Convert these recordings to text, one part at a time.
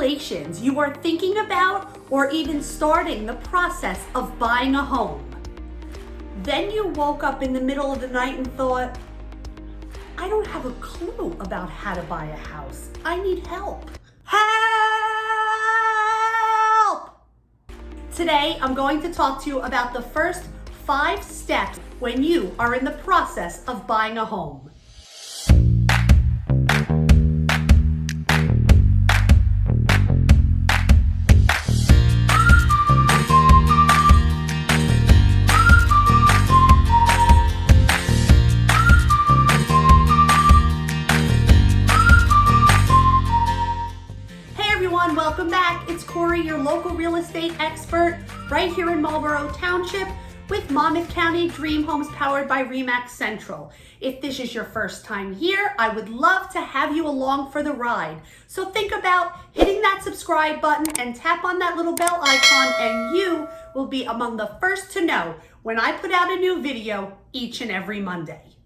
Congratulations, you are thinking about or even starting the process of buying a home. Then you woke up in the middle of the night and thought, I don't have a clue about how to buy a house. I need help. Help! Today, I'm going to talk to you about the first 5 steps when you are in the process of buying a home. Welcome back. It's Cori, your local real estate expert, right here in Marlboro Township with Monmouth County Dream Homes powered by RE/MAX Central. If this is your first time here, I would love to have you along for the ride. So think about hitting that subscribe button and tap on that little bell icon, and you will be among the first to know when I put out a new video each and every Monday.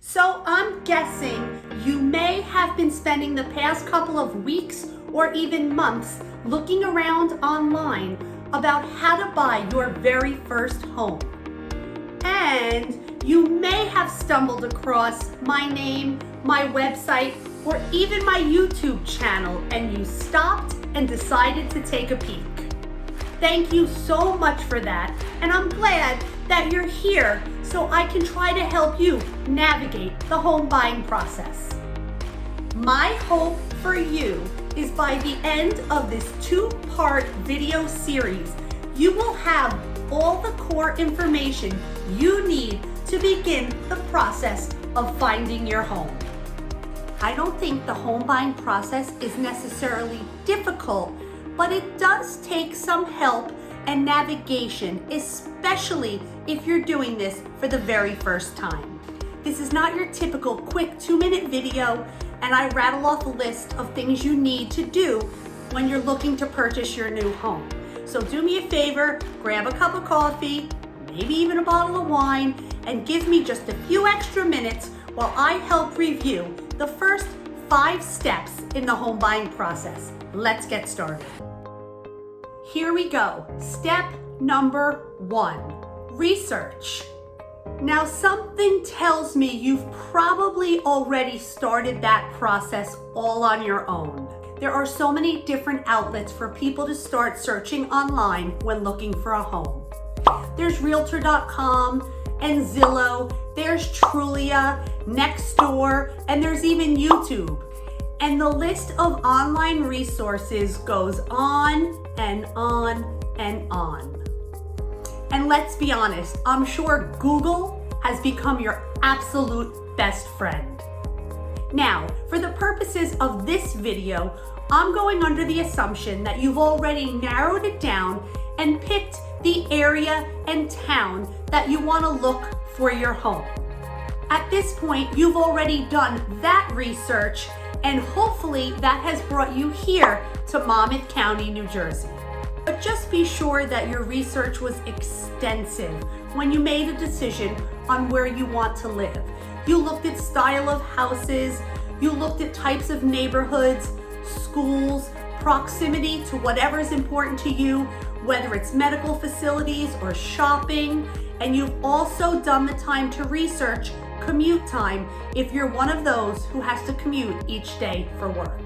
So I'm guessing you may have been spending the past couple of weeks or even months looking around online about how to buy your very first home. And you may have stumbled across my name, my website, or even my YouTube channel, and you stopped and decided to take a peek. Thank you so much for that, and I'm glad that you're here so I can try to help you navigate the home buying process. My hope for you is by the end of this 2-part video series, you will have all the core information you need to begin the process of finding your home. I don't think the home buying process is necessarily difficult, but it does take some help and navigation, especially if you're doing this for the very first time. This is not your typical quick 2-minute video, and I rattle off a list of things you need to do when you're looking to purchase your new home. So do me a favor, grab a cup of coffee, maybe even a bottle of wine, and give me just a few extra minutes while I help review the first 5 steps in the home buying process. Let's get started. Here we go. Step number 1, research. Now, something tells me you've probably already started that process all on your own. There are so many different outlets for people to start searching online when looking for a home. There's Realtor.com and Zillow, there's Trulia, Nextdoor, and there's even YouTube. And the list of online resources goes on and on and on. And let's be honest, I'm sure Google has become your absolute best friend. Now, for the purposes of this video, I'm going under the assumption that you've already narrowed it down and picked the area and town that you want to look for your home. At this point, you've already done that research, and hopefully that has brought you here to Monmouth County, New Jersey. But just be sure that your research was extensive when you made a decision on where you want to live. You looked at style of houses, you looked at types of neighborhoods, schools, proximity to whatever is important to you, whether it's medical facilities or shopping, and you've also done the time to research commute time if you're one of those who has to commute each day for work.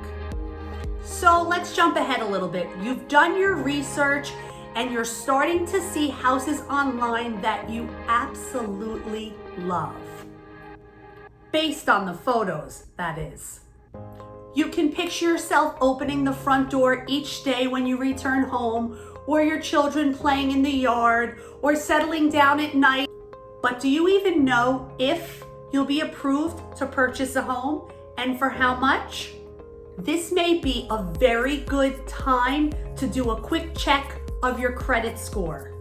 So let's jump ahead a little bit. You've done your research and you're starting to see houses online that you absolutely love. Based on the photos, that is. You can picture yourself opening the front door each day when you return home, or your children playing in the yard, or settling down at night. But do you even know if you'll be approved to purchase a home, and for how much? This may be a very good time to do a quick check of your credit score.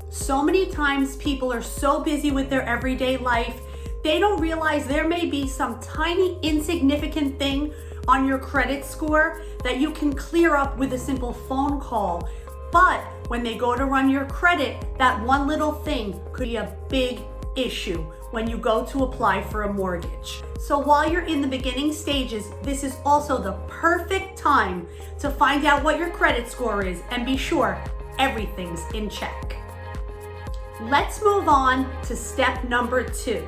So many times people are so busy with their everyday life, they don't realize there may be some tiny insignificant thing on your credit score that you can clear up with a simple phone call. But when they go to run your credit, that one little thing could be a big issue when you go to apply for a mortgage. So while you're in the beginning stages, this is also the perfect time to find out what your credit score is and be sure everything's in check. Let's move on to step number 2.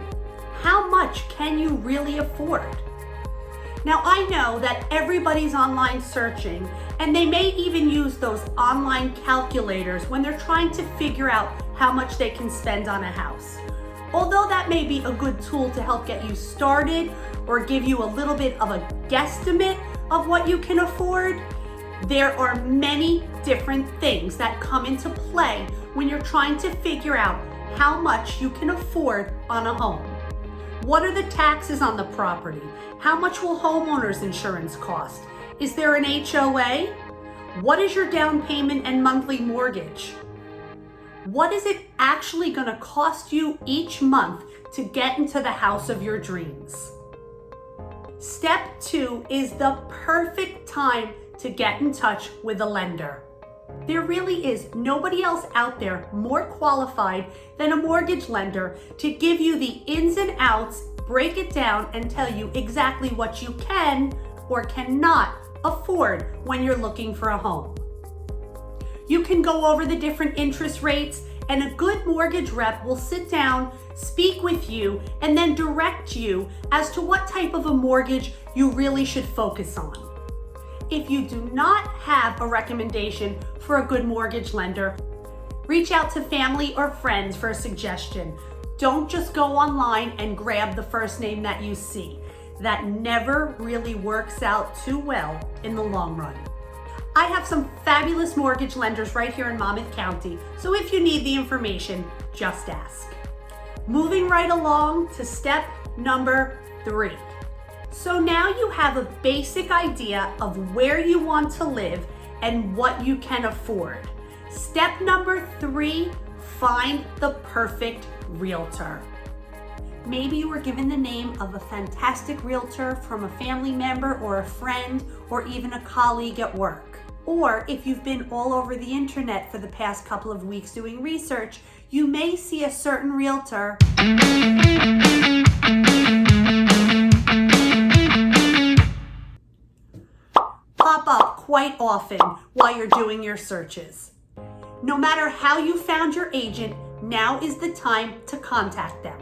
How much can you really afford? Now, I know that everybody's online searching, and they may even use those online calculators when they're trying to figure out how much they can spend on a house. Although that may be a good tool to help get you started or give you a little bit of a guesstimate of what you can afford, there are many different things that come into play when you're trying to figure out how much you can afford on a home. What are the taxes on the property? How much will homeowners insurance cost? Is there an HOA? What is your down payment and monthly mortgage? What is it actually going to cost you each month to get into the house of your dreams? Step 2 is the perfect time to get in touch with a lender. There really is nobody else out there more qualified than a mortgage lender to give you the ins and outs, break it down, and tell you exactly what you can or cannot afford when you're looking for a home. You can go over the different interest rates, and a good mortgage rep will sit down, speak with you, and then direct you as to what type of a mortgage you really should focus on. If you do not have a recommendation for a good mortgage lender, reach out to family or friends for a suggestion. Don't just go online and grab the first name that you see. That never really works out too well in the long run. I have some fabulous mortgage lenders right here in Monmouth County, so if you need the information, just ask. Moving right along to step number 3. So now you have a basic idea of where you want to live and what you can afford. Step number 3, find the perfect realtor. Maybe you were given the name of a fantastic realtor from a family member or a friend or even a colleague at work. Or if you've been all over the internet for the past couple of weeks doing research, you may see a certain realtor pop up quite often while you're doing your searches. No matter how you found your agent, now is the time to contact them.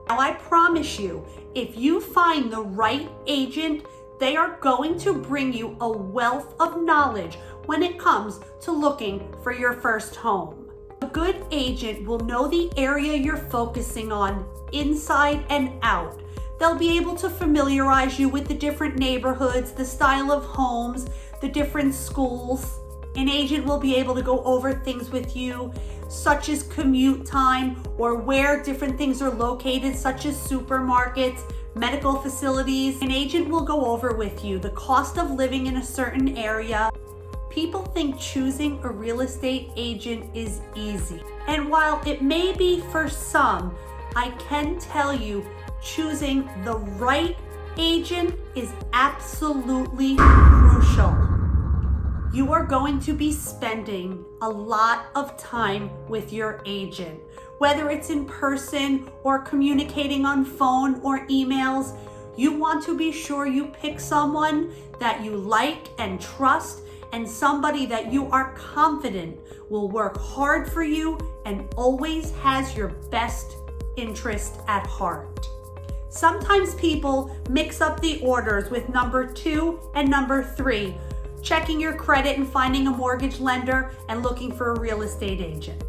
Now, I promise you, if you find the right agent, they are going to bring you a wealth of knowledge when it comes to looking for your first home. A good agent will know the area you're focusing on inside and out. They'll be able to familiarize you with the different neighborhoods, the style of homes, the different schools. An agent will be able to go over things with you, such as commute time or where different things are located, such as supermarkets, medical facilities. An agent will go over with you the cost of living in a certain area. People think choosing a real estate agent is easy. And while it may be for some, I can tell you choosing the right agent is absolutely crucial. You are going to be spending a lot of time with your agent, whether it's in person or communicating on phone or emails. You want to be sure you pick someone that you like and trust, and somebody that you are confident will work hard for you and always has your best interest at heart. Sometimes people mix up the orders with number 2 and number 3, checking your credit and finding a mortgage lender and looking for a real estate agent.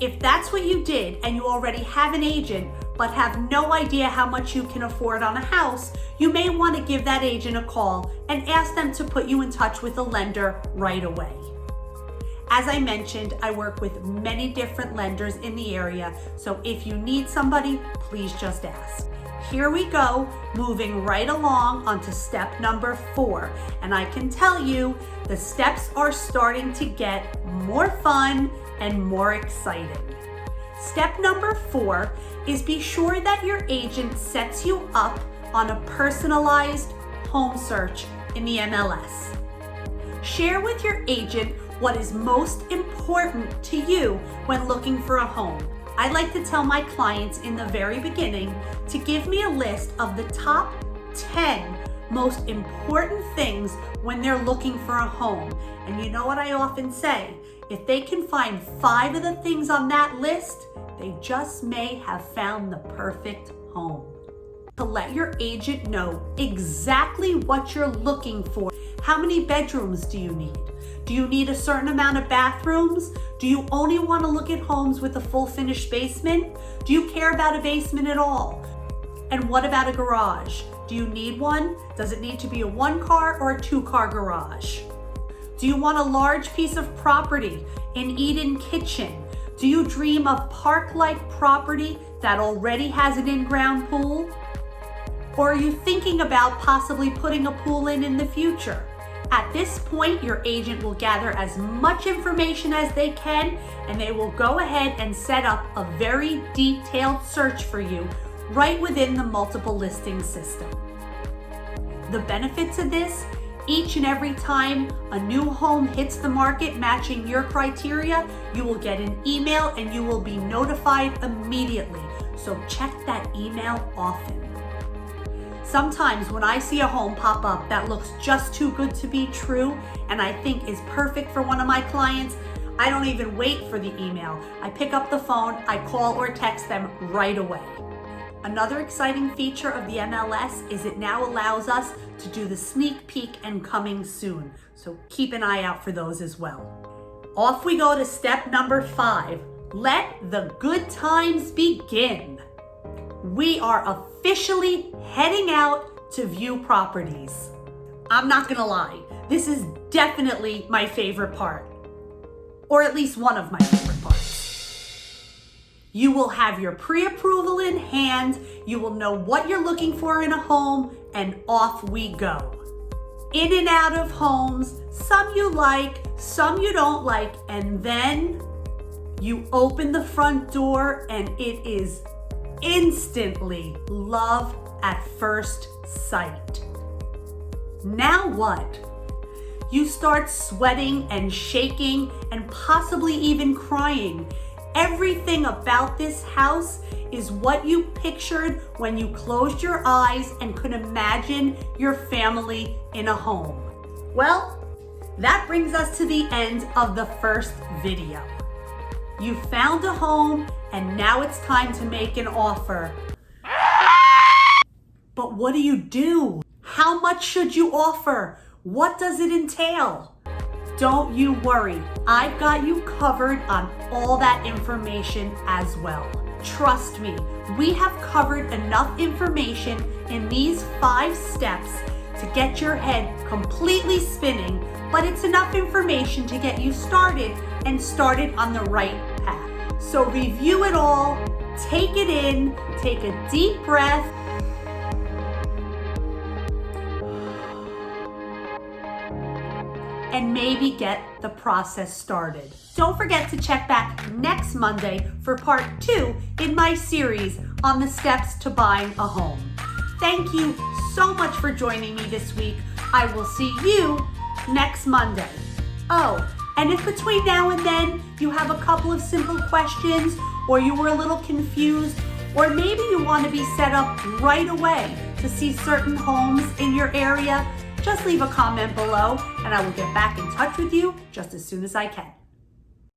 If that's what you did and you already have an agent but have no idea how much you can afford on a house, you may want to give that agent a call and ask them to put you in touch with a lender right away. As I mentioned, I work with many different lenders in the area, so if you need somebody, please just ask. Here we go, moving right along onto step number 4. And I can tell you, the steps are starting to get more fun and more exciting. Step number 4 is be sure that your agent sets you up on a personalized home search in the MLS. Share with your agent what is most important to you when looking for a home. I like to tell my clients in the very beginning to give me a list of the top 10 most important things when they're looking for a home. And you know what I often say? If they can find 5 of the things on that list, they just may have found the perfect home. To let your agent know exactly what you're looking for. How many bedrooms do you need? Do you need a certain amount of bathrooms? Do you only want to look at homes with a full finished basement? Do you care about a basement at all? And what about a garage? Do you need one? Does it need to be a 1-car or a 2-car garage? Do you want a large piece of property, an eat-in kitchen? Do you dream of park-like property that already has an in-ground pool? Or are you thinking about possibly putting a pool in the future? At this point, your agent will gather as much information as they can, and they will go ahead and set up a very detailed search for you right within the multiple listing system. The benefits of this, each and every time a new home hits the market matching your criteria, you will get an email and you will be notified immediately. So check that email often. Sometimes when I see a home pop up that looks just too good to be true and I think is perfect for one of my clients, I don't even wait for the email. I pick up the phone, I call or text them right away. Another exciting feature of the MLS is it now allows us to do the sneak peek and coming soon. So keep an eye out for those as well. Off we go to step number 5. Let the good times begin. We are officially heading out to view properties. I'm not gonna lie, this is definitely my favorite part, or at least one of my favorite parts. You will have your pre-approval in hand, you will know what you're looking for in a home, and off we go. In and out of homes, some you like, some you don't like, and then you open the front door and it is instantly love at first sight. Now what? You start sweating and shaking and possibly even crying. Everything about this house is what you pictured when you closed your eyes and could imagine your family in a home. Well, that brings us to the end of the first video. You found a home and now it's time to make an offer. But what do? How much should you offer? What does it entail? Don't you worry, I've got you covered on all that information as well. Trust me, we have covered enough information in these 5 steps to get your head completely spinning, but it's enough information to get you started and started on the right path. So review it all, take it in, take a deep breath, and maybe get the process started. Don't forget to check back next Monday for part 2 in my series on the steps to buying a home. Thank you so much for joining me this week. I will see you next Monday. Oh, and if between now and then you have a couple of simple questions, or you were a little confused, or maybe you want to be set up right away to see certain homes in your area, just leave a comment below and I will get back in touch with you just as soon as I can.